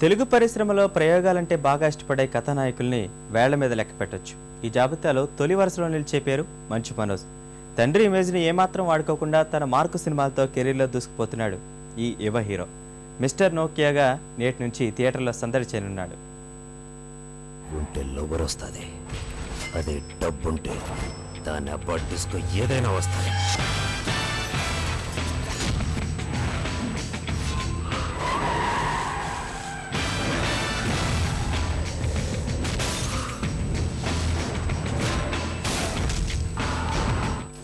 తెలుగు పరిశ్రమలో ప్రయోగాలంటే బాగా ఇష్టపడే కథానాయకుల్ని వేళ్ల మీద లెక్క పెట్టొచ్చు. ఈ జాబితాలో తొలి వరుసలో నిలిచే పేరు మంచు మనోజ్. తండ్రి ఇమేజ్ని ఏమాత్రం వాడుకోకుండా తన మార్కు సినిమాలతో కెరీర్లో దూసుకుపోతున్నాడు ఈ యువ హీరో. మిస్టర్ నోకియాగా నేటి నుంచి థియేటర్లో సందడి చేయనున్నాడు. ఉంటే లవర్ వస్తుంది, అదే డబ్బుంటే దాన్ని అబ్బాయి డిస్కో ఏదైనా వస్తుంది.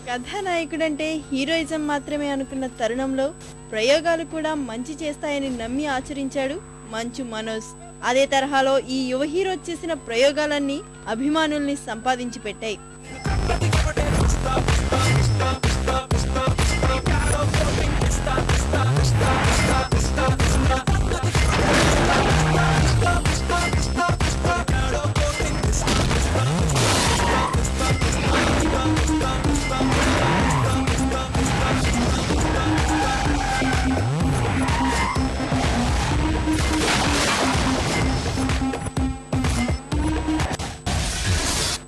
కథానాయకుడంటే హీరోయిజం మాత్రమే అనుకున్న తరుణంలో ప్రయోగాలు కూడా మంచి చేస్తాయని నమ్మి ఆచరించాడు మంచు మనోజ్. అదే తరహాలో ఈ యువ హీరో చేసిన ప్రయోగాలన్నీ అభిమానుల్ని సంపాదించి పెట్టాయి.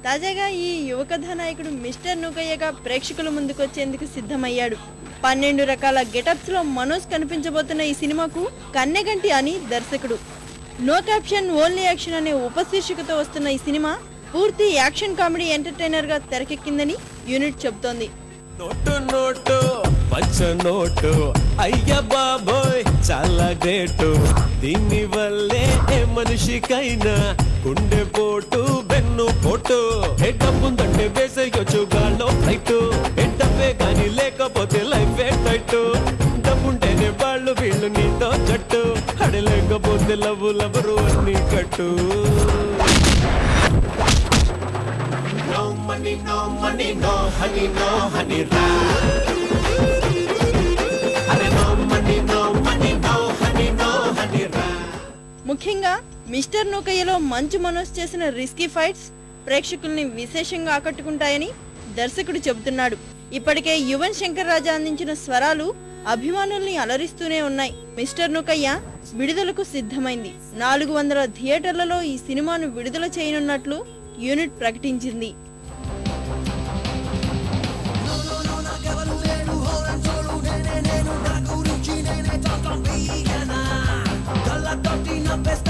తాజాగా ఈ యువ కథానాయకుడు మిస్టర్ నూకయ్యగా ప్రేక్షకుల ముందుకొచ్చేందుకు సిద్ధమయ్యాడు. 12 రకాల గెటప్స్ లో మనోజ్ కనిపించబోతున్న ఈ సినిమాకు కన్నెగంటి అని దర్శకుడు. నో క్యాప్షన్ ఓన్లీ యాక్షన్ అనే ఉపశీర్షికతో వస్తున్న ఈ సినిమా పూర్తి యాక్షన్ కామెడీ ఎంటర్టైనర్ గా తెరకెక్కిందని యూనిట్ చెబుతోంది. నోటు నోటు పంచ నోటు అయ్య బాబోయ్ చాలా గ్రేటు, దీని వల్లే ఏ మనిషికైనా గుండె పోటు బెన్ను పోటు. ఎడ్డప్పుందంటే వేసేయొచ్చు గాల్లో ఫ్లైట్, ఎడ్డప్పే కానీ లేకపోతే లైఫ్ టైట్. డబ్బుంటేనే వాళ్ళు వీళ్ళు నీతో జట్టు, అడలేకపోతే లవ్వు లవరు అన్ని కట్టు. No money, no money, no honey, no honey ra. Are no money, no money, no honey, no honey ra. ముఖ్యంగా మిస్టర్ నూకయ్యలో మంచు మనోజ్ చేసిన రిస్కీ ఫైట్స్ ప్రేక్షకుల్ని విశేషంగా ఆకట్టుకుంటాయని దర్శకుడు చెబుతున్నాడు. ఇప్పటికే యువన్ శంకర్ రాజా అందించిన స్వరాలు అభిమానుల్ని అలరిస్తూనే ఉన్నాయి. మిస్టర్ నూకయ్య విడుదలకు సిద్ధమైంది. 400 థియేటర్లలో ఈ సినిమాను విడుదల చేయనున్నట్లు యూనిట్ ప్రకటించింది. Best